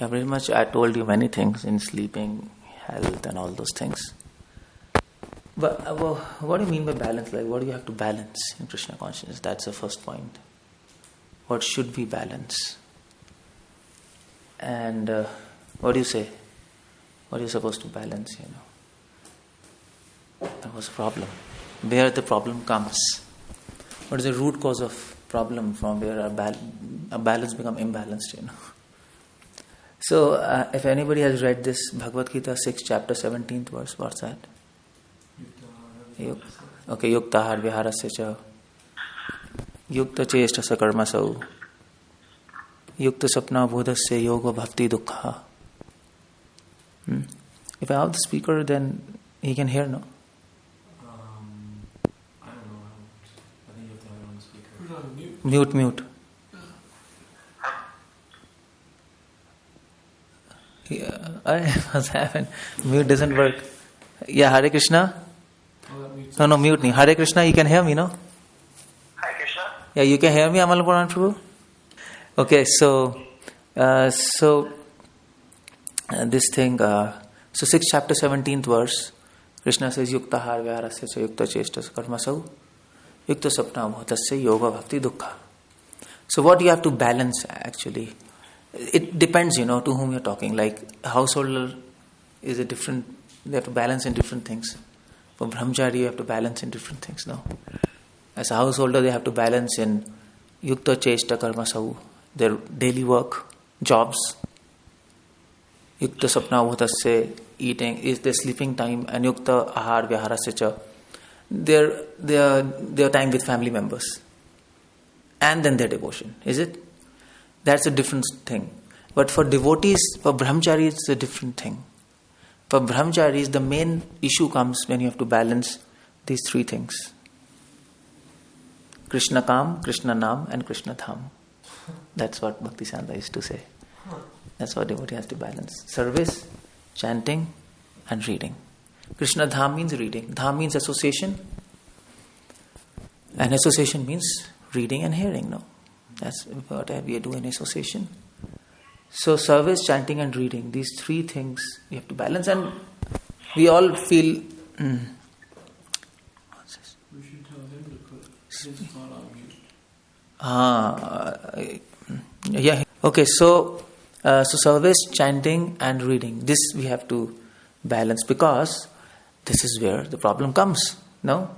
Yeah, very much. I told you many things in sleeping, health, and all those things. But what do you mean by balance? Like, what do you have to balance in Krishna consciousness? That's the first point. What should we balance? And what do you say? What are you supposed to balance? That was a problem. Where the problem comes? What is the root cause of problem from where a balance become imbalanced? So, if anybody has read this Bhagavad Gita 6 chapter 17th verse, what's that? Okay, yuktahar viharasya cha yukta cheshta sakarmasau yukta sapna bodhasya yoga bhakti dukkha. If I have the speaker, then he can hear, no? I don't know. I think you have to have it on the speaker. Put it on mute. Mute. Yeah, I was having mute doesn't work. Yeah, Hare Krishna. No, mute me. Hare Krishna, you can hear me, no? Hare Krishna. Yeah, you can hear me, Amal Puran Prabhu? Okay, so this thing, so 6 chapter 17th verse, Krishna says, Yukta har vyarasya cha yukta cheshtas karmasau yukta sapna bhutasya yoga bhakti dukkha. So what you have to balance actually, it depends, to whom you're talking. Like a householder is a different, they have to balance in different things. For Brahmachari, you have to balance in different things, no? As a householder, they have to balance in yukta cheshta karmasau, their daily work, jobs. Yukta sapna bhutasya, eating, is their sleeping time, and yukta ahar vyaharasya cha, their time with family members. And then their devotion, is it? That's a different thing. But for devotees, for Brahmachari, it's a different thing. For Brahmacharis, the main issue comes when you have to balance these three things. Krishna Kam, Krishna Nam, and Krishna Dham. That's what Bhaktivedanta used to say. That's what devotee has to balance. Service, chanting, and reading. Krishna Dham means reading. Dham means association. And association means reading and hearing, no? That's what we do in association. So service, chanting, and reading, these three things you have to balance, and we all feel. What's this? We should tell him to put his phone on mute. Yeah. Okay. So service, chanting, and reading. This we have to balance because this is where the problem comes. No,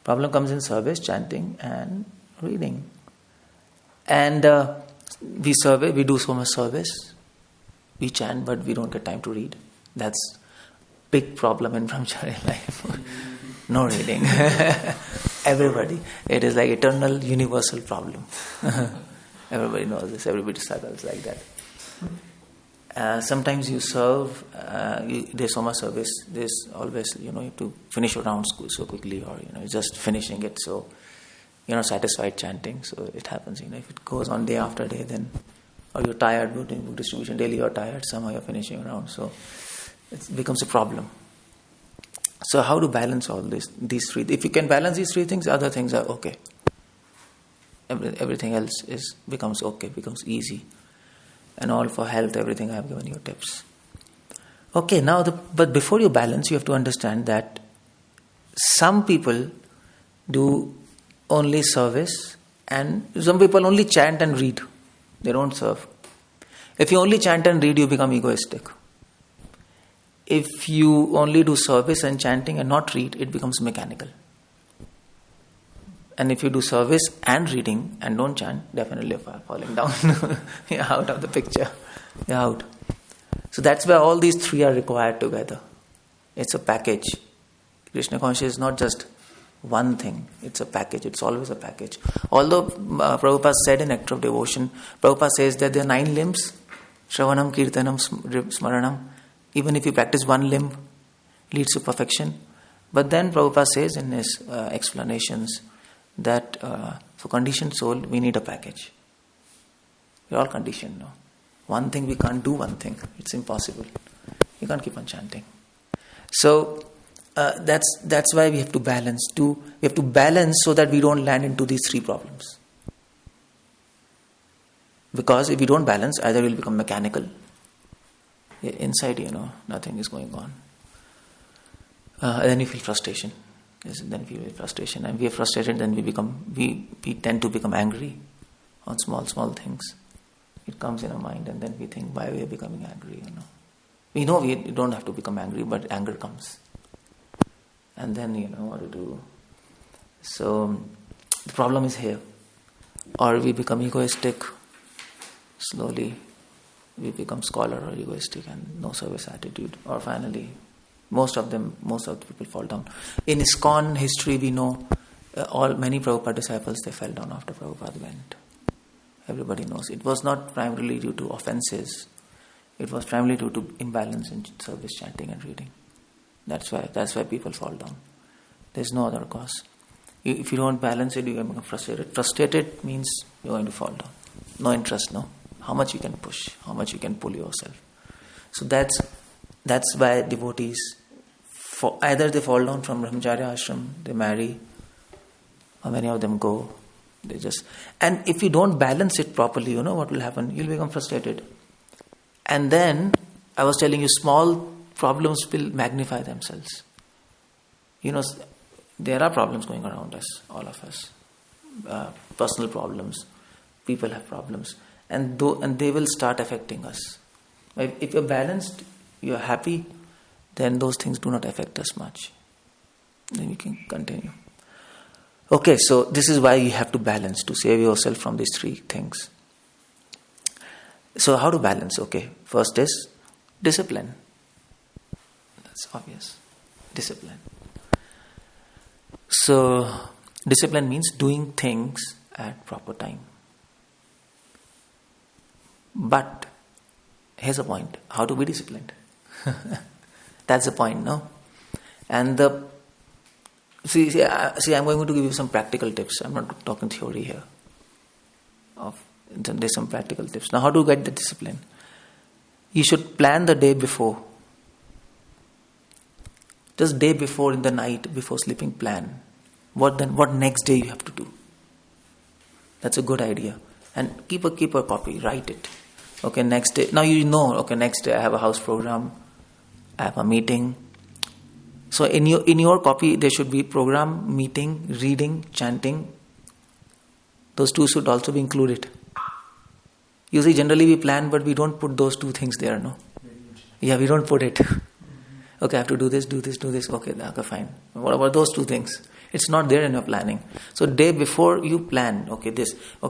problem comes in service, chanting, and reading, and. We do so much service, we chant, but we don't get time to read. That's big problem in Brahmachari life. No reading. Everybody. It is like eternal, universal problem. Everybody knows this. Everybody struggles like that. Sometimes you serve, there's so much service, there's always, you have to finish your round so quickly, or, just finishing it, so you're not satisfied chanting, so it happens, if it goes on day after day, then, or you're tired, doing book distribution, daily you're tired, somehow you're finishing around, so it becomes a problem. So how to balance all these three? If you can balance these three things, other things are okay. Everything else becomes okay, becomes easy. And all for health, everything I have given you tips. Okay, now, but before you balance, you have to understand that some people do only service, and some people only chant and read. They don't serve. If you only chant and read, you become egoistic. If you only do service and chanting and not read, it becomes mechanical. And if you do service and reading and don't chant, definitely you're falling down. You're out of the picture. You're out. So that's where all these three are required together. It's a package. Krishna consciousness is not just one thing, it's a package, it's always a package. Although Prabhupada said in Nectar of Devotion, Prabhupada says that there are 9 limbs, Shravanam, Kirtanam, Smaranam. Even if you practice one limb, leads to perfection. But then Prabhupada says in his explanations that for conditioned soul, we need a package. We're all conditioned now. One thing, we can't do one thing. It's impossible. You can't keep on chanting. So, that's why we have to balance. We have to balance so that we don't land into these three problems. Because if you don't balance, either you'll become mechanical. Inside, nothing is going on. Then you feel frustration. Then we feel frustration. And we are frustrated, then we tend to become angry on small things. It comes in our mind, and then we think, why we are becoming angry, We know we don't have to become angry, but anger comes. And then what to do. So, the problem is here. Or we become egoistic. Slowly, we become scholar or egoistic and no service attitude. Or finally, most of the people fall down. In ISKCON history, we know many Prabhupada disciples, they fell down after Prabhupada went. Everybody knows. It was not primarily due to offenses. It was primarily due to imbalance in service, chanting and reading. That's why people fall down. There's no other cause. If you don't balance it, you can become frustrated. Frustrated means you're going to fall down. No interest, no. How much you can push, how much you can pull yourself. So that's why devotees, either they fall down from Brahmacharya ashram, they marry, or many of them go. And if you don't balance it properly, what will happen? You'll become frustrated. And then, I was telling you, small problems will magnify themselves. There are problems going around us, all of us. Personal problems. People have problems. And they will start affecting us. If you're balanced, you're happy, then those things do not affect us much. Then we can continue. Okay, so this is why you have to balance, to save yourself from these three things. So how to balance? Okay, first is discipline. That's obvious. Discipline. So, discipline means doing things at proper time. But, here's the point. How to be disciplined? That's the point, no? And See, I'm going to give you some practical tips. I'm not talking theory here. There's some practical tips. Now, how to get the discipline? You should plan the day before. Just day before, in the night, before sleeping, plan. What next day you have to do. That's a good idea. And keep a copy. Write it. Okay, next day. Now okay, next day I have a house program. I have a meeting. So in your copy, there should be program, meeting, reading, chanting. Those two should also be included. You see, generally we plan, but we don't put those two things there, no? Yeah, we don't put it. Okay, I have to do this. Okay, fine. What about those two things? It's not there in your planning. So day before you plan, okay,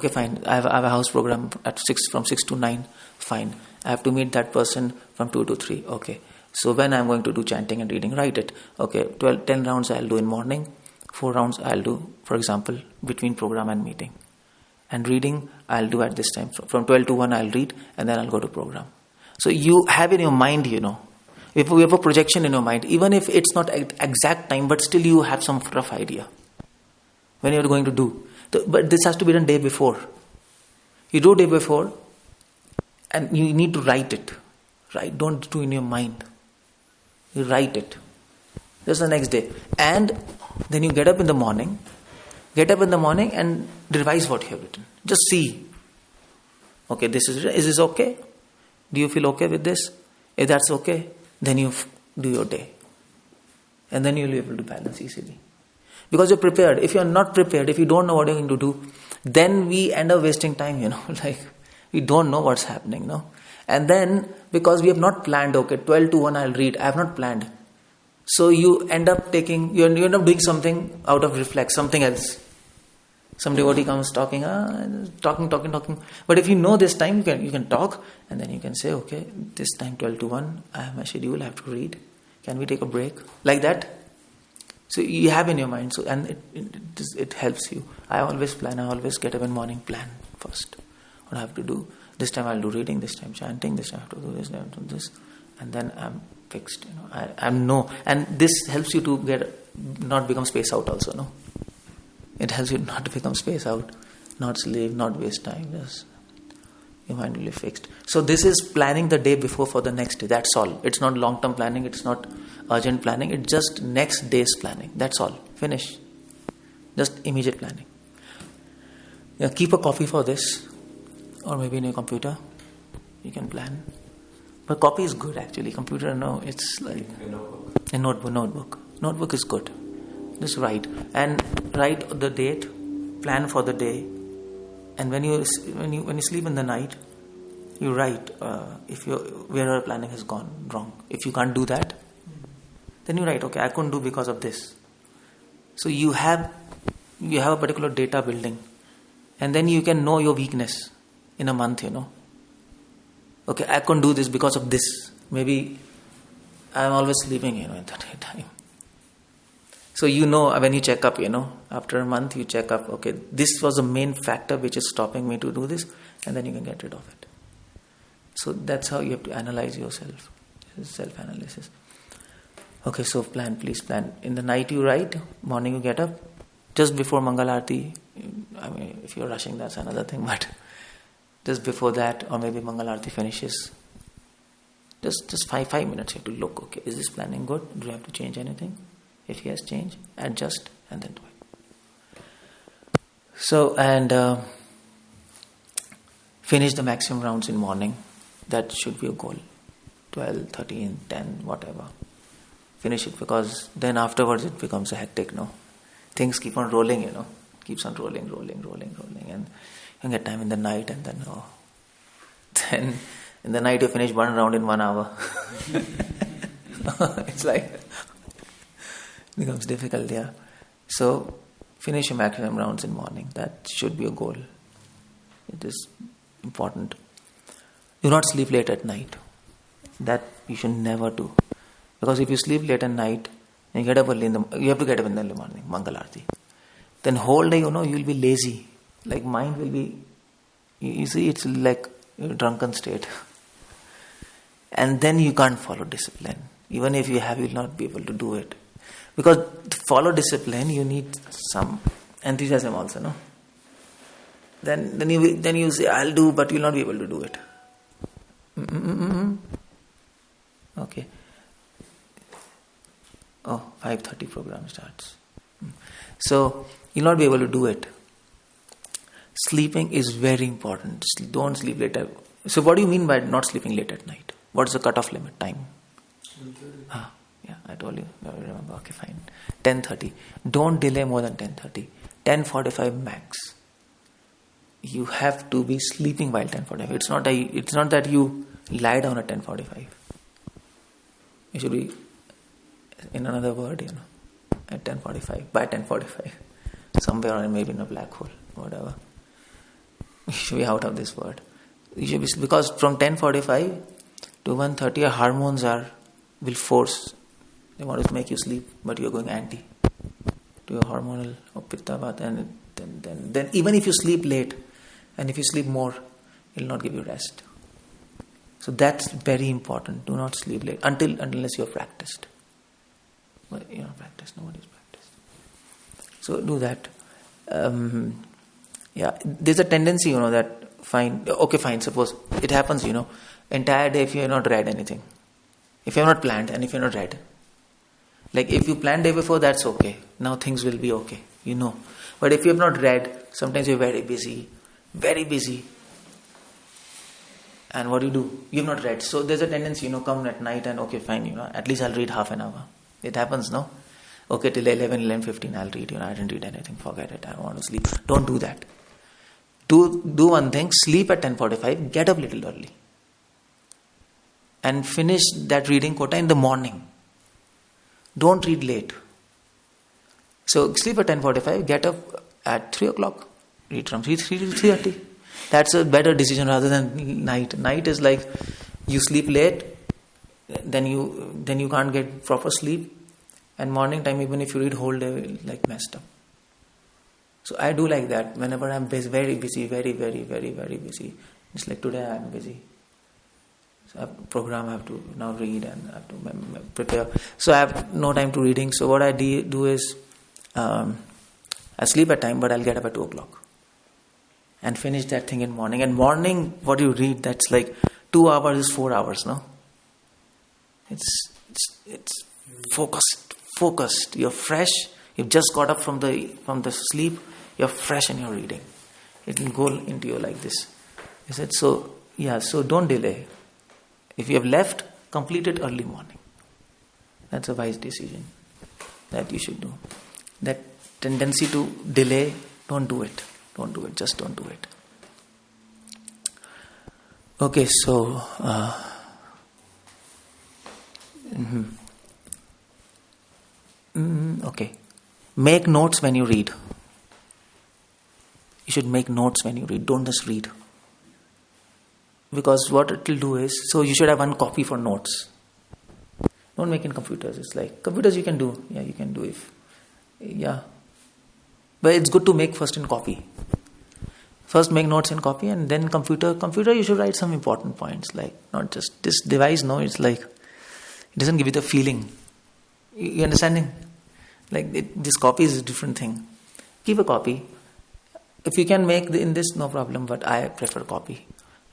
fine. I have a house program from 6 to 9. Fine. I have to meet that person from 2 to 3. Okay. So when I'm going to do chanting and reading, write it. Okay, 10 rounds I'll do in morning. 4 rounds I'll do, for example, between program and meeting. And reading I'll do at this time. From 12 to 1 I'll read and then I'll go to program. So you have in your mind, if you have a projection in your mind, even if it's not exact time, but still you have some rough idea when you're going to do. But this has to be done day before. You do day before and you need to write it. Right? Don't do in your mind. You write it. Just the next day. And then you get up in the morning and revise what you have written. Just see. Okay, is this okay? Do you feel okay with this? If that's okay, then you do your day. And then you'll be able to balance easily. Because you're prepared. If you're not prepared, if you don't know what you're going to do, then we end up wasting time, we don't know what's happening, no? And then, because we have not planned, 12 to 1 I'll read, I have not planned. So you end up doing something out of reflex, something else. Some devotee comes talking. But if you know this time, you can talk, and then you can say, okay, this time 12 to 1, I have my schedule, I have to read. Can we take a break? Like that. So you have in your mind, and it helps you. I always plan, I always get up in morning, plan first. What I have to do. This time I'll do reading, this time chanting, this time I have to do this, I have to do this. And then I'm fixed, And this helps you to not become space out also, no? It helps you not to become space out, not sleep, not waste time. Just your mind will be fixed. So this is planning the day before for the next day. That's all. It's not long-term planning. It's not urgent planning. It's just next day's planning. That's all. Finish. Just immediate planning. Keep a copy for this. or maybe in your computer. You can plan. But copy is good actually. Computer, no, it's like a notebook. Notebook is good. Just write. And write the date, plan for the day. And when you sleep in the night, you write if wherever planning has gone wrong. If you can't do that, then you write, okay, I couldn't do because of this. So you have a particular data building, and then you can know your weakness in a month, Okay, I couldn't do this because of this. Maybe I'm always sleeping, in the daytime. So when you check up, after a month you check up, okay, this was the main factor which is stopping me to do this, and then you can get rid of it. So that's how you have to analyze yourself. This is self-analysis. Okay, so please plan. In the night you write, morning you get up, just before Mangal Aarti. I mean, if you're rushing, that's another thing, but just before that, or maybe Mangal Aarti finishes, just 5 minutes you have to look, okay, is this planning good? Do you have to change anything? If yes, change, adjust, and then do it. So, and finish the maximum rounds in morning. That should be a goal. 12, 13, 10, whatever. Finish it, because then afterwards it becomes a hectic, Things keep on rolling, Keeps on rolling. And you get time in the night, and then, then in the night you finish one round in 1 hour. It's like, it becomes difficult, yeah. So, finish your maximum rounds in morning. That should be a goal. It is important. Do not sleep late at night. That you should never do. Because if you sleep late at night, and you get up early you have to get up in the early morning, Mangal Aarti. Then whole day, you will be lazy. Like mind will be, you see, it's like a drunken state. And then you can't follow discipline. Even if you have, you will not be able to do it. Because to follow discipline, you need some enthusiasm also, Then you say, I'll do, but you will not be able to do it. Okay. 5:30 program starts. So, you'll not be able to do it. Sleeping is very important. Don't sleep late. So, what do you mean by not sleeping late at night? What's the cutoff limit time? Yeah, I told you. I remember. Okay, fine. 10:30. Don't delay more than 10:30. 10:45 max. You have to be sleeping while 10:45. It's not that you lie down at 10:45. You should be, in another word, at 10:45. By 10:45. Somewhere, or maybe in a black hole, whatever. You should be out of this word. You should be, because from 10:45 to 1:30, our hormones will force. They want to make you sleep, but you're going anti to your hormonal pitta vata, and then even if you sleep late, and if you sleep more, it will not give you rest. So that's very important. Do not sleep late unless you have practiced. But you're not practiced. Nobody's practiced. So do that. There's a tendency, that fine. Suppose it happens, entire day if you have not read anything, if you have not planned, and if you have not read. Like if you planned day before, that's okay. Now things will be okay, But if you have not read, sometimes you're very busy. And what do? You have not read. So there's a tendency, come at night and okay, fine, at least I'll read half an hour. It happens, no? Okay, till 11:15 I'll read, I didn't read anything, forget it, I want to sleep. Don't do that. Do one thing, sleep at 10:45, get up a little early. And finish that reading quota in the morning. Don't read late. So sleep at 10:45, get up at 3 o'clock. Read from 3 to 3:30. That's a better decision rather than night. Night is like you sleep late, then you can't get proper sleep, and morning time, even if you read whole day, like messed up. So I do like that. Whenever I'm very busy, very, very, very, very busy. It's like today I'm busy. So I have a program I have to now read and I have to prepare. So I have no time to reading. So what I do is I sleep at time, but I'll get up at 2 o'clock. And finish that thing in morning. And morning, what you read, that's like 2 hours is 4 hours, no? It's focused. You're fresh. You've just got up from the sleep. You're fresh and you're reading. It will go into you like this. He said, so don't delay. If you have left, complete it early morning. That's a wise decision that you should do. That tendency to delay, don't do it. Don't do it. Just don't do it. Okay, so okay. Make notes when you read. You should make notes when you read. Don't just read. Because what it will do is, so you should have one copy for notes. Don't make in computers. It's like, computers you can do. Yeah, you can do but it's good to make first in copy. First make notes in copy and then computer you should write some important points, like not just this device. No, it's like it doesn't give you the feeling. You understanding? Like this copy is a different thing. Keep a copy. If you can make in this, no problem, but I prefer copy.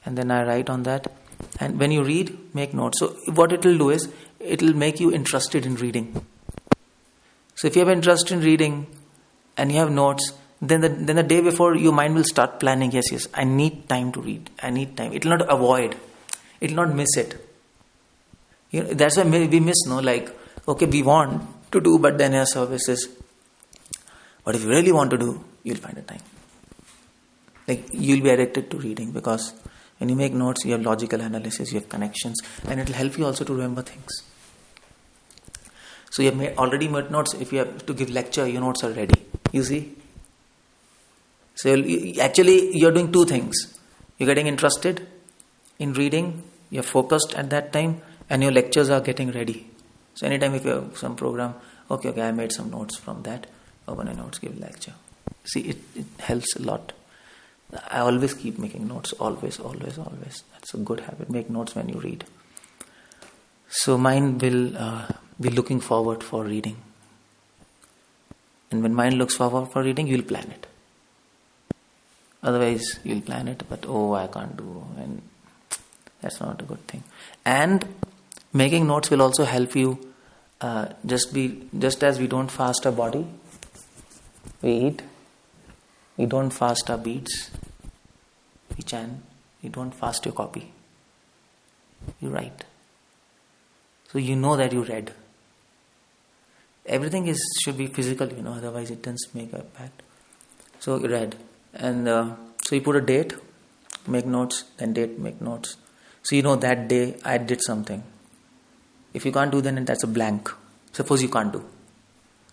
And then I write on that. And when you read, make notes. So what it will do is, it will make you interested in reading. So if you have interest in reading and you have notes, then the day before your mind will start planning, yes, I need time to read. I need time. It will not avoid. It will not miss it. That's why we miss, okay, we want to do, but then our services. But if you really want to do, you'll find a time. Like you'll be addicted to reading, because when you make notes, you have logical analysis, you have connections, and it will help you also to remember things. So you have already made notes. If you have to give lecture, your notes are ready. You see? So you're doing two things. You're getting interested in reading, you're focused at that time, and your lectures are getting ready. So anytime if you have some program, okay, I made some notes from that, open a notes, give lecture. See, it helps a lot. I always keep making notes, always. That's a good habit. Make notes when you read. So mind will be looking forward for reading. And when mind looks forward for reading, you'll plan it. Otherwise, you'll plan it, but I can't do, and that's not a good thing. And making notes will also help you. Just as we don't fast our body, we eat. We don't fast our beads. We chant. You don't fast your copy. You write. So you know that you read. Everything should be physical, otherwise it doesn't make a impact. So you read. And so you put a date, make notes, then date, make notes. So you know that day I did something. If you can't do, then that's a blank. Suppose you can't do,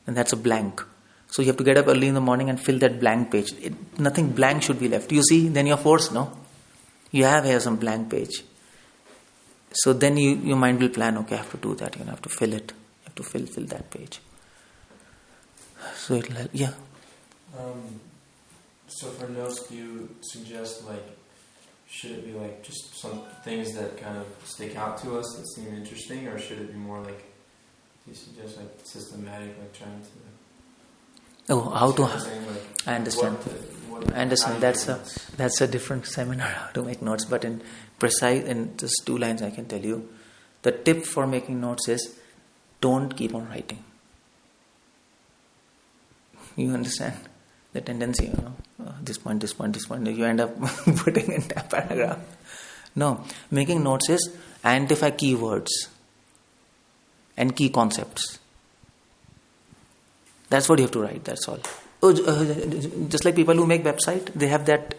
then that's a blank. So you have to get up early in the morning and fill that blank page. Nothing blank should be left. You see, then you're forced, no? You have here some blank page. So then your mind will plan, okay, I have to do that. You have to fill it. You have to fill that page. So it'll help. Yeah. So for notes, do you suggest should it be just some things that kind of stick out to us that seem interesting, or should it be more do you suggest systematic, trying to? How to? I understand. I understand. That's a different seminar, how to make notes. But in just 2 lines, I can tell you, the tip for making notes is don't keep on writing. You understand the tendency, this point, you end up putting in a paragraph. No, making notes is identify keywords and key concepts. That's what you have to write, that's all. Just like people who make website, they have that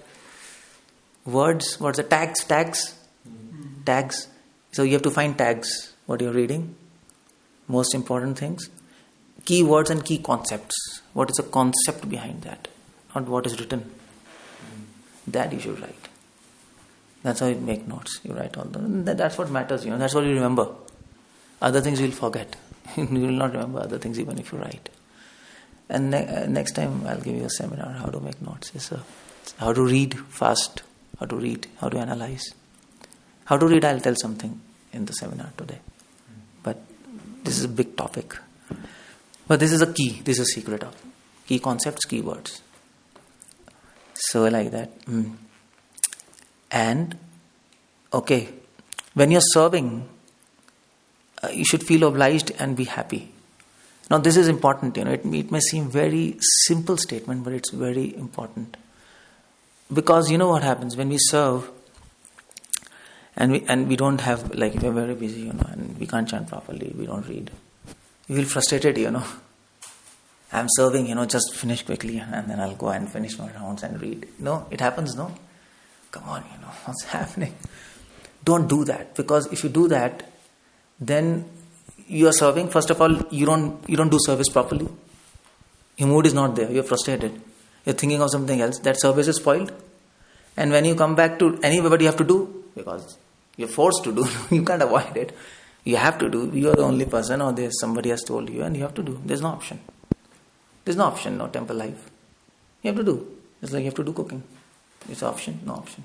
words, what's the tags? Tags. So you have to find tags, what you're reading, most important things. Keywords and key concepts. What is the concept behind that? Not what is written. That you should write. That's how you make notes. You write all that's what matters, that's what you remember. Other things you'll forget. You will not remember other things even if you write. And next time I'll give you a seminar how to make notes. It's how to read fast, how to read, how to analyze. How to read, I'll tell something in the seminar today. But this is a big topic. But this is a key, this is a secret of key concepts, key words. So like that. And, okay, when you're serving, you should feel obliged and be happy. Now this is important, it may seem very simple statement, but it's very important. Because what happens when we serve, And we don't have, like, if we're very busy, and we can't chant properly, we don't read. You feel frustrated, I'm serving, just finish quickly and then I'll go and finish my rounds and read. No, it happens, no? Come on, what's happening? Don't do that, because if you do that, then you are serving. First of all, you don't do service properly. Your mood is not there. You're frustrated. You're thinking of something else. That service is spoiled. And when you come back to anyway, what you have to do, because you're forced to do, you can't avoid it. You have to do. You are the only person, or there's somebody has told you, and you have to do. There's no option. There's no option, no temple life. You have to do. It's like you have to do cooking. It's an option, no option.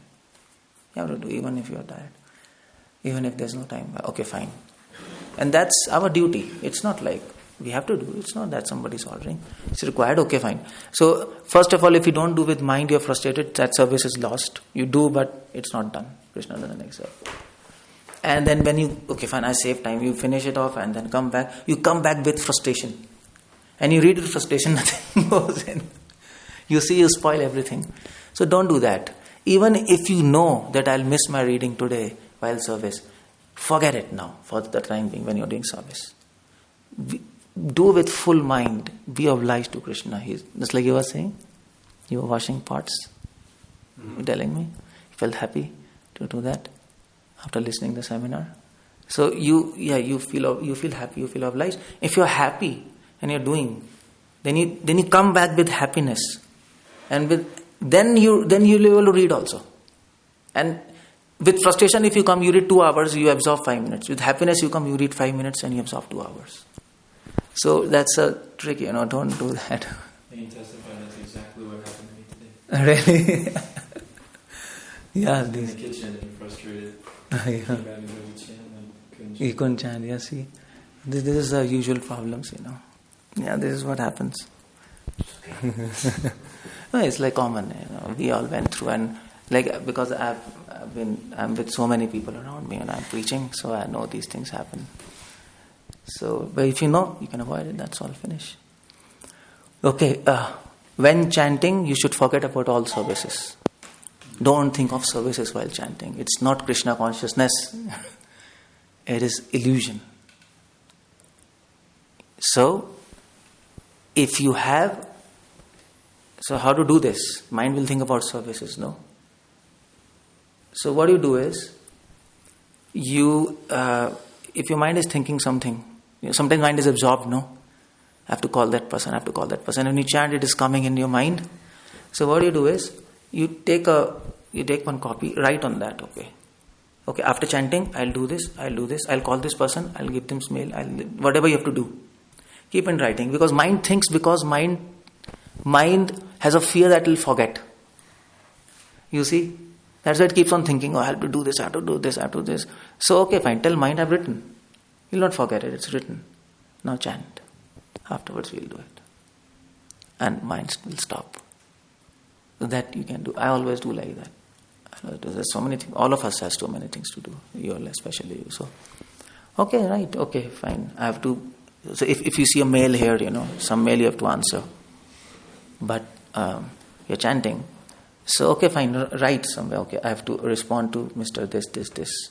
You have to do, even if you are tired. Even if there's no time. Okay, fine. And that's our duty. It's not like we have to do. It's not that somebody's ordering. It's required. Okay, fine. So, first of all, if you don't do with mind, you're frustrated. That service is lost. You do, but it's not done. Krishna doesn't accept. And then when you, okay, fine, I save time. You finish it off and then come back. You come back with frustration. And you read with frustration, nothing goes in. You see, you spoil everything. So don't do that. Even if you know that I'll miss my reading today while service, forget it now for the time being when you're doing service. Do with full mind. Be obliged to Krishna. Just like you were saying, you were washing pots. You're telling me you felt happy to do that after listening to the seminar. So you feel happy. You feel obliged. If you're happy and you're doing, then you come back with happiness, and then you'll be able to read also. And with frustration, if you come, you read 2 hours, you absorb 5 minutes. With happiness, you come, you read 5 minutes, and you absorb 2 hours. So that's a trick, don't do that. And you testify that's exactly what happened to me today. Really? Yeah. In the kitchen, and frustrated. Yeah. Came back and couldn't chant, and You couldn't chant, yeah, see. This is the usual problems, Yeah, this is what happens. No, it's like common, we all went through, and like, because I'm with so many people around me and I'm preaching, so I know these things happen. So, but if you know, you can avoid it, that's all, finish. Okay, when chanting, you should forget about all services. Don't think of services while chanting. It's not Krishna consciousness. It is illusion. So, if you have, so how to do this? Mind will think about services, no? So what you do is, if your mind is thinking something, sometimes mind is absorbed, no? I have to call that person, When you chant, it is coming in your mind. So what you do is, you take one copy, write on that, Okay, after chanting, I'll do this, I'll call this person, I'll give them mail, whatever you have to do. Keep on writing, because mind thinks, mind has a fear that it will forget. You see? That's why it keeps on thinking, I have to do this, I have to do this. So, okay, fine, tell mind I've written. You'll not forget it, it's written. Now chant. Afterwards we'll do it. And mind will stop. So that you can do. I always do like that. There's so many things. All of us has so many things to do. You all, especially you. So, okay, right, okay, fine. I have to. So if you see a mail here, some mail you have to answer. But you're chanting. So, okay, fine, write somewhere. Okay, I have to respond to Mr. This.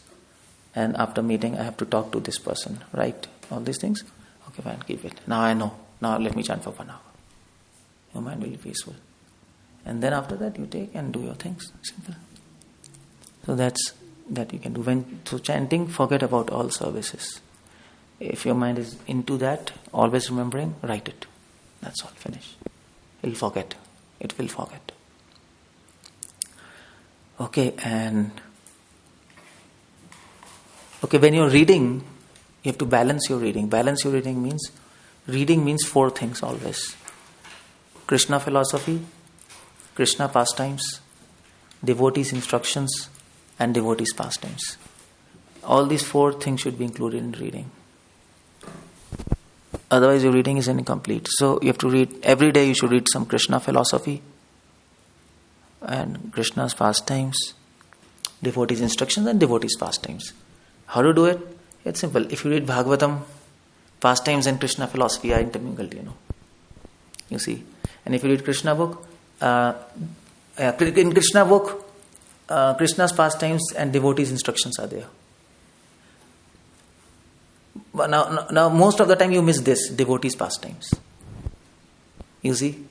And after meeting, I have to talk to this person. Right? All these things. Okay, fine, keep it. Now I know. Now let me chant for 1 hour. Your mind will be peaceful. And then after that, you take and do your things. Simple. So that's that you can do. So chanting, forget about all services. If your mind is into that, always remembering, write it. That's all, finish. It will forget. Okay, when you're reading, you have to balance your reading. Balance your reading means 4 things always. Krishna philosophy, Krishna pastimes, devotees' instructions, and devotees' pastimes. All these 4 things should be included in reading. Otherwise your reading is incomplete. So you have to read, every day you should read some Krishna philosophy and Krishna's pastimes, devotees' instructions and devotees' pastimes. How to do it? It's simple. If you read Bhagavatam, pastimes and Krishna philosophy are intermingled, You see. And if you read Krishna book, in Krishna book, Krishna's pastimes and devotees' instructions are there. But now, most of the time you miss this, devotees' pastimes. You see? You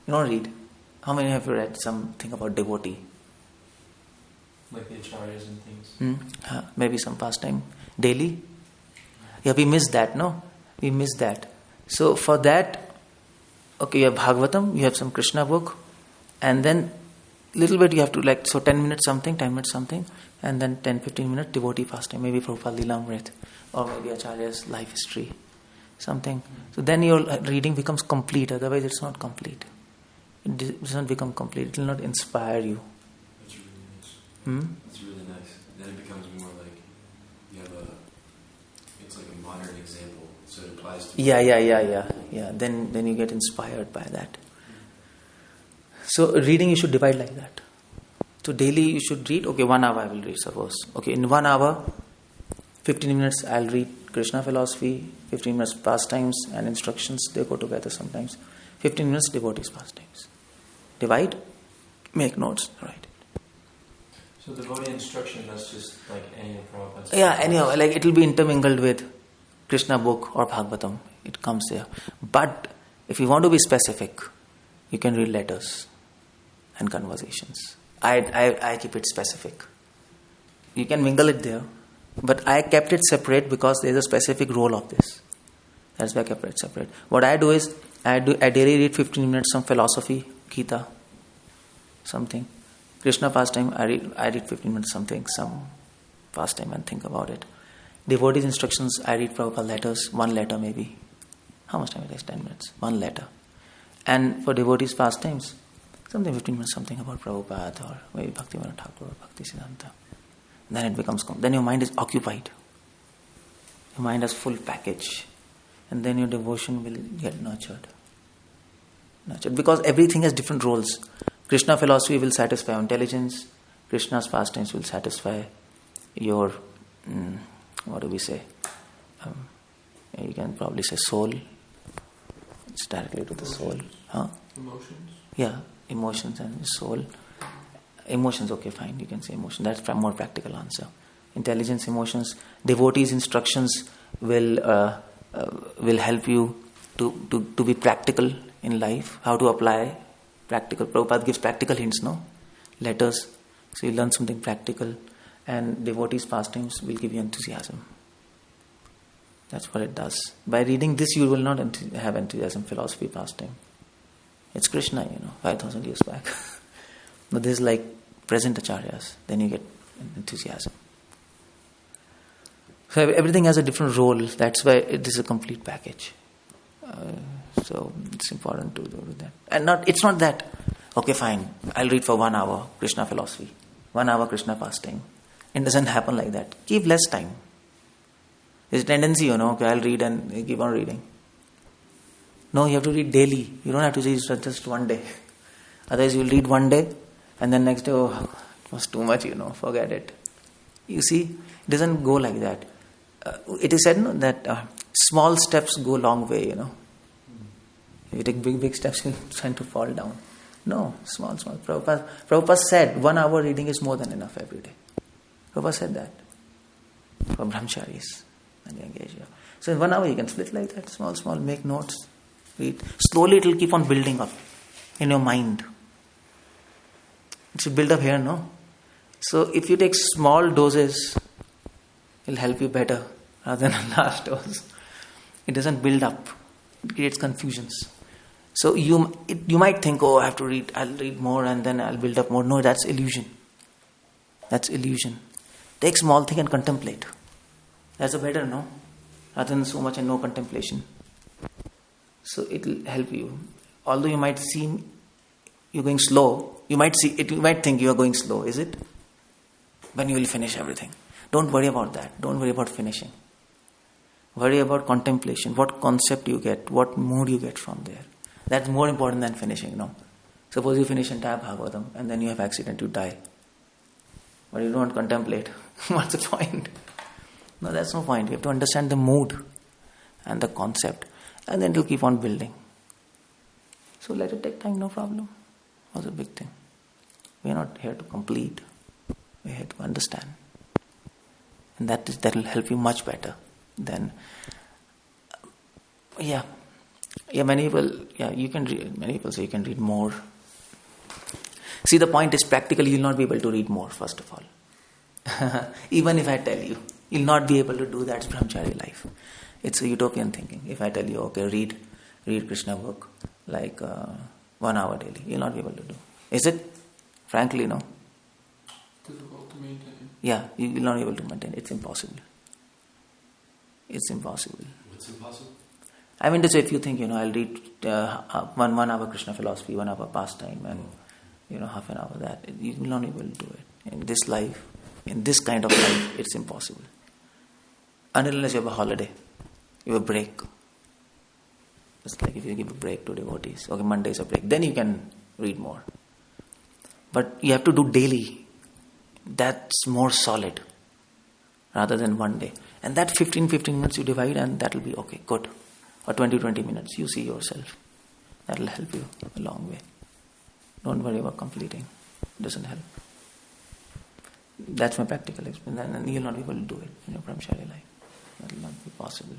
don't read. How many have you read something about devotee? Like the acharyas and things. Maybe some pastime. Daily? Yeah, we miss that, no? We miss that. So for that, okay, you have Bhagavatam, you have some Krishna book, and then little bit you have to 10 minutes something, and then 10-15 minutes devotee pastime, maybe Prabhupada Lilamrit, or maybe Acharya's life history, something. So then your reading becomes complete, otherwise it's not complete. It doesn't become complete, it will not inspire you. That's really nice. That's really nice. Then it becomes more like you have it's like a modern example, so it applies to... Yeah. Then you get inspired by that. So reading you should divide like that. So daily you should read, 1 hour I will read, suppose. Okay, in 1 hour, 15 minutes I'll read Krishna philosophy, 15 minutes pastimes and instructions, they go together sometimes. 15 minutes devotees pastimes. Divide, make notes, write. So devotee instruction, that's just like any of Prabhupada's... Yeah, anyhow, it will be intermingled with Krishna book or Bhagavatam. It comes there. But if you want to be specific, you can read letters and conversations. I keep it specific. You can mingle it there. But I kept it separate because there is a specific role of this. That's why I kept it separate. What I do is, I daily read 15 minutes some philosophy, Gita, something. Krishna pastime, I read 15 minutes something, some pastime and think about it. Devotees instructions, I read Prabhupada letters, 1 letter maybe. How much time it takes? 10 minutes. 1 letter. And for devotees pastimes, something 15 minutes, something about Prabhupada or maybe Bhaktivedanta Thakur or Bhakti Siddhanta. Then it becomes, then your mind is occupied. Your mind has full package. And then your devotion will get nurtured. Because everything has different roles. Krishna philosophy will satisfy your intelligence. Krishna's pastimes will satisfy your, what do we say? You can probably say soul. It's directly to the soul. Emotions? Yeah, emotions and soul. Emotions, okay, fine, you can say emotion. That's a more practical answer. Intelligence, emotions, devotees' instructions will help you to be practical in life, how to apply practical. Prabhupada gives practical hints, no? Letters. So you learn something practical, and devotees' pastimes will give you enthusiasm. That's what it does. By reading this, you will not have enthusiasm, philosophy, pastime. It's Krishna, 5,000 years back. But this is like present acharyas. Then you get enthusiasm. So everything has a different role. That's why it is a complete package. So it's important to do that. And it's not that, okay, fine, I'll read for 1 hour Krishna philosophy, 1 hour Krishna pastime. It doesn't happen like that. Give less time. There's a tendency, okay, I'll read and keep on reading. No, you have to read daily. You don't have to read just one day. Otherwise, you'll read one day and then next day, it was too much, forget it. You see, it doesn't go like that. It is said that small steps go a long way, If you take big steps, you'll tend to fall down. No, small. Prabhupada said 1 hour reading is more than enough every day. Prabhupada said that for Brahmacharis. And you engage here. So in 1 hour you can split like that, small, make notes, read. Slowly it will keep on building up in your mind. It should build up here, no? So if you take small doses, it will help you better rather than a large dose. It doesn't build up. It creates confusions. So you might think, I have to read, I'll read more and then I'll build up more. No, that's illusion. Take small thing and contemplate. That's a better, no? Rather than so much and no contemplation. So it will help you. Although you might seem you're going slow, you might think you are going slow, is it? When you will finish everything. Don't worry about that. Don't worry about finishing. Worry about contemplation, what concept you get, what mood you get from there. That's more important than finishing, no? Suppose you finish entire Bhagavatam and then you have accident, you die. But you don't contemplate. What's the point? No, that's no point. You have to understand the mood and the concept. And then it will keep on building. So let it take time, no problem. What's a big thing? We are not here to complete. We have to understand. And that will help you much better than... many people say you can read more. See, the point is practically you'll not be able to read more, first of all. Even if I tell you, you'll not be able to do that. It's Brahmachari life. It's a utopian thinking. If I tell you, okay, read Krishna book, like 1 hour daily, you'll not be able to do. Is it? Frankly, no. Difficult to maintain. Yeah, you will not be able to maintain. It's impossible. It's impossible. What's impossible? I mean to say, if you think, I'll read 1 hour Krishna philosophy, 1 hour pastime, and half an hour that, you will not be able to do it. In this life, in this kind of life, it's impossible. Unless you have a holiday, you have a break. It's like if you give a break to devotees, okay, Monday is a break, then you can read more. But you have to do daily. That's more solid rather than one day. And that 15 minutes you divide, and that will be okay, good. Or 20 minutes, you see yourself. That will help you a long way. Don't worry about completing. It doesn't help. That's my practical experience. And you'll not be able to do it in your Brahmachari life. That will not be possible.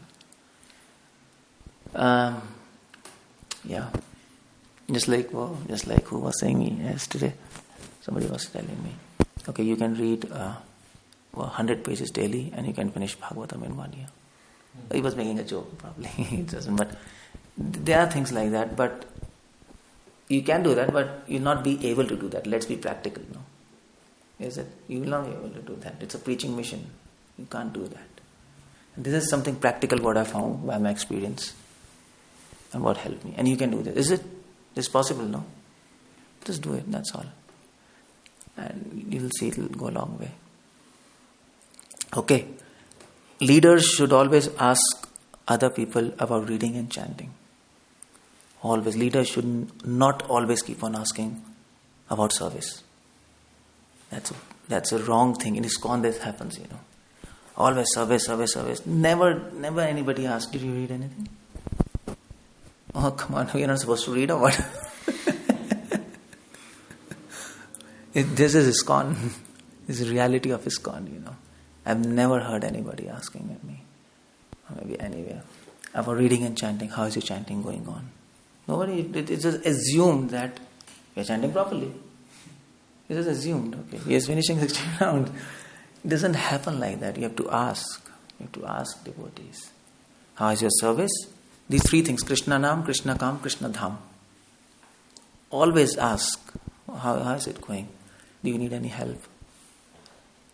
Just like who was saying me yesterday, somebody was telling me, okay, you can read 100 pages daily and you can finish Bhagavatam in 1 year. He was making a joke, probably. It doesn't, but there are things like that, but you can do that, but you'll not be able to do that. Let's be practical, no? Is it? You will not be able to do that. It's a preaching mission. You can't do that. And this is something practical what I found by my experience and what helped me. And you can do this. Is it? It's possible, no? Just do it, that's all. And you'll see it'll go a long way. Okay. Leaders should always ask other people about reading and chanting. Always. Leaders should not always keep on asking about service. That's a wrong thing. In ISKCON this happens, Always service. Never anybody asks, did you read anything? Oh, come on, we're not supposed to read or what? This is ISKCON. This is the reality of ISKCON, I've never heard anybody asking at me, or maybe anywhere, about reading and chanting. How is your chanting going on? Nobody, it's just assumed that you're chanting properly. It is assumed, okay, he is finishing 16 rounds. It doesn't happen like that. You have to ask. You have to ask devotees. How is your service? These 3 things, Krishna Nam, Krishna Kam, Krishna Dham. Always ask, how is it going? Do you need any help?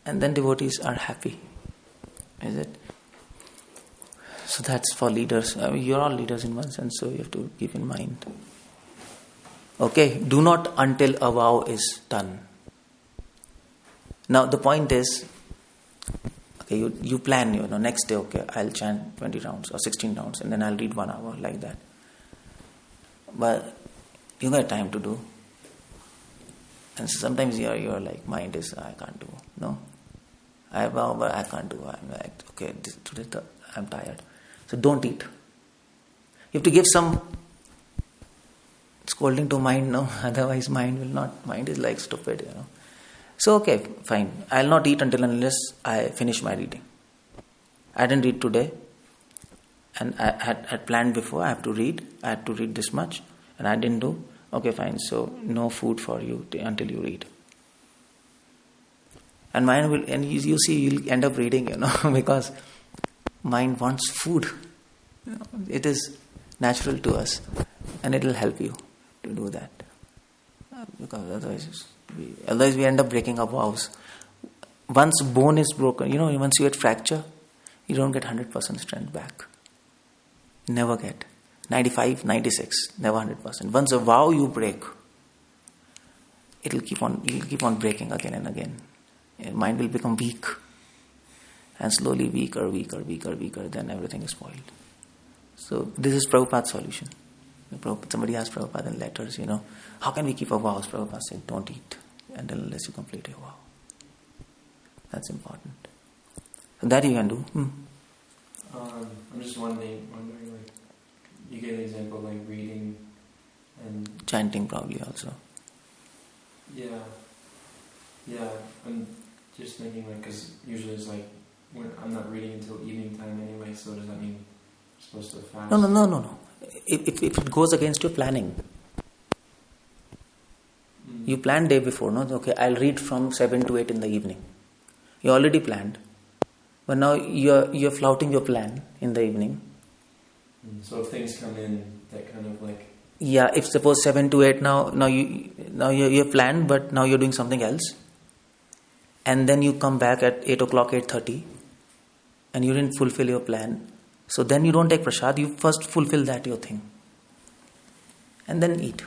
And then devotees are happy. Is it? So that's for leaders. I mean, you're all leaders in one sense, so you have to keep in mind. Okay, do not until a vow is done. Now the point is, okay, you plan, next day, okay, I'll chant 20 rounds or 16 rounds and then I'll read 1 hour like that. But you got time to do. And sometimes your like mind is, I can't do. No? I vow, but I can't do. I'm like, okay, today I'm tired. So don't eat. You have to give some scolding to mind, no? Otherwise mind will not. Mind is like stupid, So okay, fine. I'll not eat unless I finish my reading. I didn't read today. And I had planned before, I had to read this much. And I didn't do. Okay, fine. So no food for you until you read. And mind will, and you see, you'll end up reading, because mind wants food. It is natural to us, and it will help you to do that. Because otherwise we end up breaking our vows. Once bone is broken, once you get fracture, you don't get 100% strength back. Never get. 95, 96, never 100%. Once a vow you break, you'll keep on breaking again and again. Your mind will become weak. And slowly weaker, then everything is spoiled. So this is Prabhupada's solution. Somebody asked Prabhupada in letters, how can we keep our vows? Prabhupada said, don't eat unless you complete your vow. That's important. So that you can do. I'm just wondering, like, you gave an example like reading and chanting probably also. Yeah, and Just thinking, like, because usually it's like, when I'm not reading until evening time anyway, so does that mean I'm supposed to fast? No. If it goes against your planning, you planned day before, no? Okay, I'll read from 7 to 8 in the evening. You already planned. But now you're flouting your plan in the evening. So if things come in that kind of like... Yeah, if suppose 7 to 8 now you're planned, but now you're doing something else. And then you come back at 8 o'clock, 8:30, and you didn't fulfill your plan. So then you don't take prasad, you first fulfill that your thing. And then eat.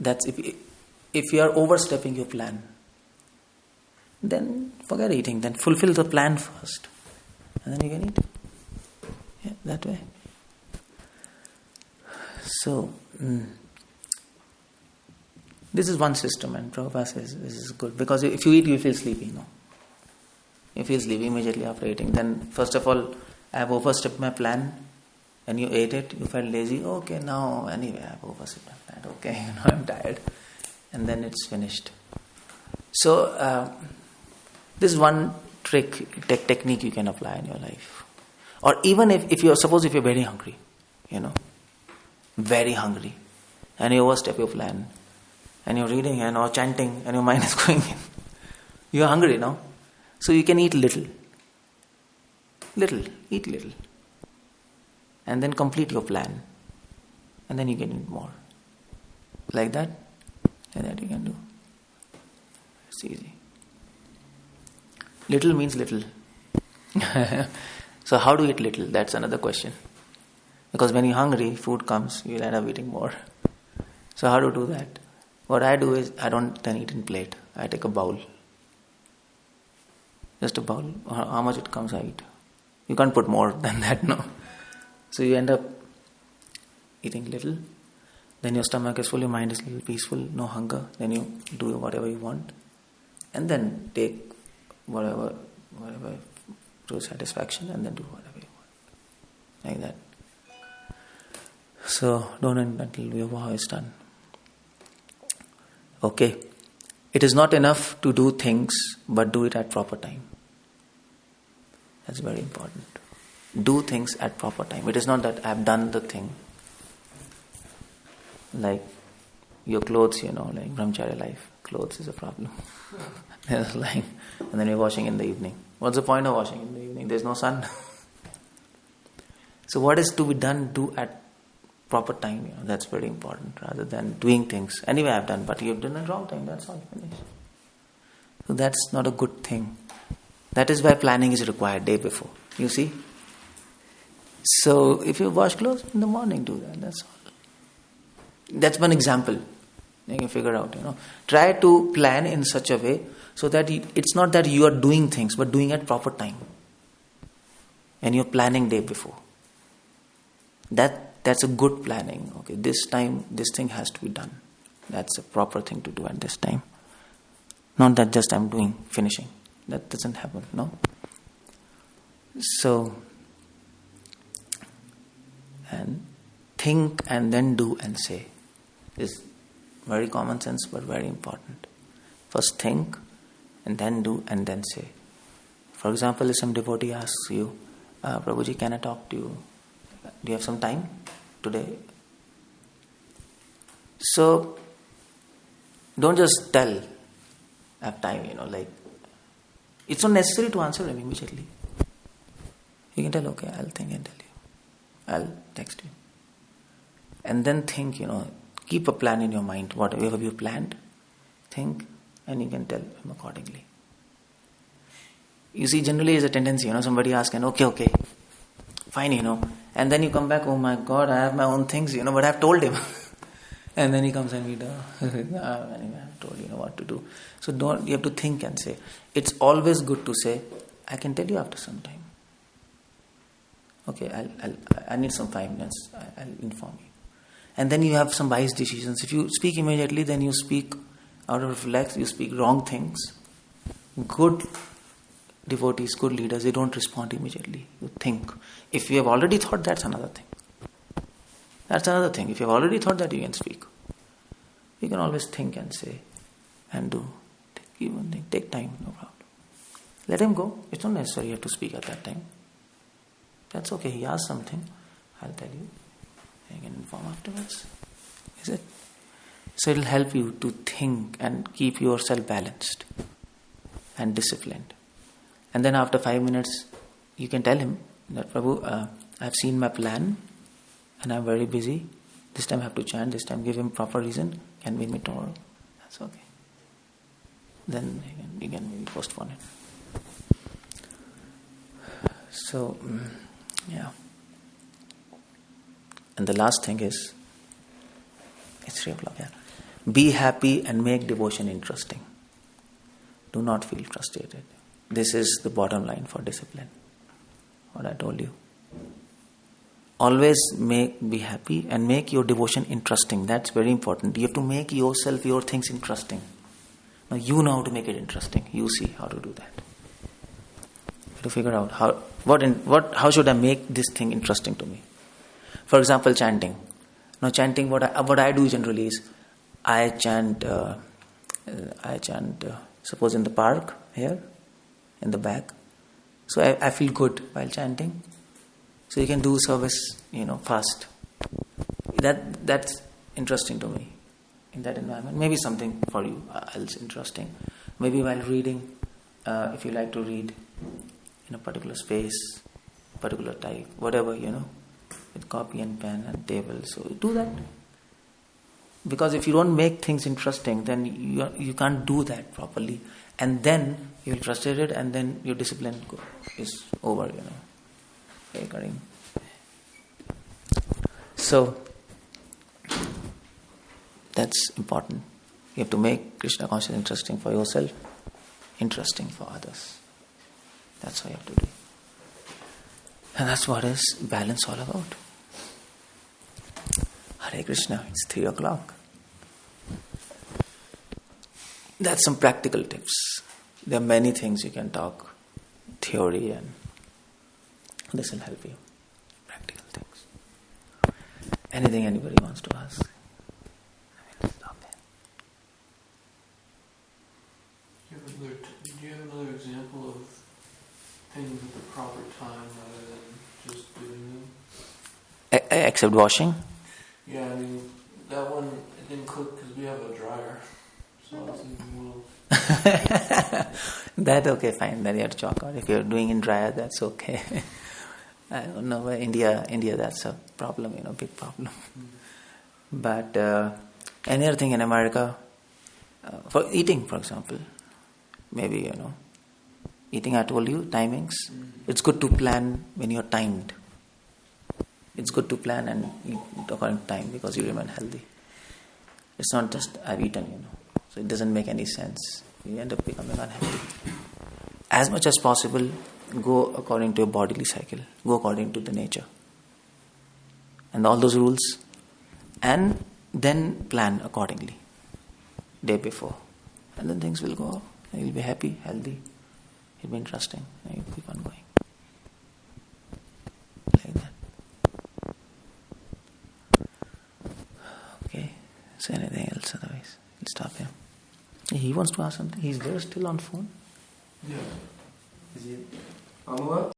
That's if you are overstepping your plan, then forget eating, then fulfill the plan first. And then you can eat. Yeah, that way. So, this is one system, and Prabhupada says this is good. Because if you eat, you feel sleepy, no? You feel sleepy immediately after eating. Then, first of all, I have overstepped my plan, and you ate it, you felt lazy. Okay, now, anyway, I have overstepped my plan. Okay, now I'm tired. And then it's finished. So, this is one technique you can apply in your life. Or even if you're very hungry, very hungry, and you overstep your plan, and you're reading or chanting, and your mind is going in. You're hungry now, so you can eat little, eat little, and then complete your plan, and then you can eat more. Like that, and that you can do. It's easy. Little means little. So how do you eat little? That's another question. Because when you're hungry, food comes, you'll end up eating more. So how to do that? What I do is, I don't then eat in plate. I take a bowl. Just a bowl. How much it comes, I eat. You can't put more than that, no. So you end up eating little. Then your stomach is full, your mind is a little peaceful, no hunger. Then you do whatever you want. And then take whatever to satisfaction, and then do whatever you want. Like that. So, don't end until your vow is done. Okay. It is not enough to do things, but do it at proper time. That's very important. Do things at proper time. It is not that I have done the thing. Like your clothes, like Brahmacharya life. Clothes is a problem. There's lying. And then you're washing in the evening. What's the point of washing in the evening? There's no sun. So what is to be done, do at proper time. That's very important, rather than doing things. Anyway, I've done, but you've done it wrong time. That's all. Finished. So that's not a good thing. That is why planning is required day before. You see? So if you wash clothes in the morning, do that. That's all. That's one example. You can figure out, Try to plan in such a way so that it's not that you are doing things, but doing at proper time. And you're planning day before. That's a good planning. Okay, this time, this thing has to be done. That's a proper thing to do at this time. Not that just I'm finishing. That doesn't happen, no? So, and think and then do and say is very common sense, but very important. First think, and then do, and then say. For example, if some devotee asks you, Prabhuji, can I talk to you? Do you have some time today? So, don't just tell, I have time, it's not necessary to answer him immediately. You can tell, okay, I'll think and tell you. I'll text you. And then think, keep a plan in your mind. Whatever you planned, think, and you can tell him accordingly. You see, generally is a tendency, somebody asks, and okay, fine, and then you come back, oh my God, I have my own things, but I've told him. And then he comes and anyway, I've told you what to do. So you have to think and say. It's always good to say, I can tell you after some time. Okay, I need some 5 minutes, I'll inform you. And then you have some wise decisions. If you speak immediately, then you speak out of reflex, you speak wrong things. Good devotees, good leaders, they don't respond immediately. You think. If you have already thought, that's another thing. That's another thing. If you have already thought that, you can speak. You can always think and say and do. Keep on thinking. Take time, no problem. Let him go. It's not necessary you have to speak at that time. That's okay. He asked something. I'll tell you. You can inform afterwards. Is it? So it will help you to think and keep yourself balanced and disciplined. And then after 5 minutes, you can tell him that, Prabhu, I've seen my plan and I'm very busy. This time I have to chant, this time give him proper reason. Can we meet tomorrow? That's okay. Then you can maybe postpone it. So, yeah. And the last thing is, it's 3 o'clock, yeah. Be happy and make devotion interesting. Do not feel frustrated. This is the bottom line for discipline. What I told you. Always be happy and make your devotion interesting. That's very important. You have to make yourself, your things interesting. Now you know how to make it interesting. You see how to do that. You have to figure out how should I make this thing interesting to me. For example, chanting. Now chanting, what I do generally is I chant. Suppose in the park here, in the back. So I feel good while chanting. So you can do service, fast. That's interesting to me in that environment. Maybe something for you else interesting. Maybe while reading, if you like to read in a particular space, particular type, whatever, with copy and pen and table. So do that. Because if you don't make things interesting, then you can't do that properly. And then you'll be frustrated and then your discipline is over, Okay, Karim. So, that's important. You have to make Krishna consciousness interesting for yourself, interesting for others. That's what you have to do. And that's what is balance all about. Hare Krishna, it's 3 o'clock. That's some practical tips. There are many things you can talk, theory, and this will help you. Practical things. Anything anybody wants to ask? I will stop there. Do you have another example of things at the proper time rather than just doing them? Except washing? Yeah, I mean, that one, it didn't click because we have a dryer. So it's even a little... That okay, fine. Then you have to chalk out. If you're doing in dryer, that's okay. I don't know. India, that's a problem, big problem. But any other thing in America, for eating, for example, maybe, eating, I told you, timings. It's good to plan when you're timed. It's good to plan and eat according to time because you remain healthy. It's not just I've eaten, So it doesn't make any sense. You end up becoming unhealthy. As much as possible, go according to your bodily cycle. Go according to the nature. And all those rules. And then plan accordingly. Day before. And then things will go. And you'll be happy, healthy. It'll be interesting. And you'll keep on going. Like that. Okay. So anything else otherwise? We'll stop here. He wants to ask something. He's there still on phone. Yeah. Is he on what?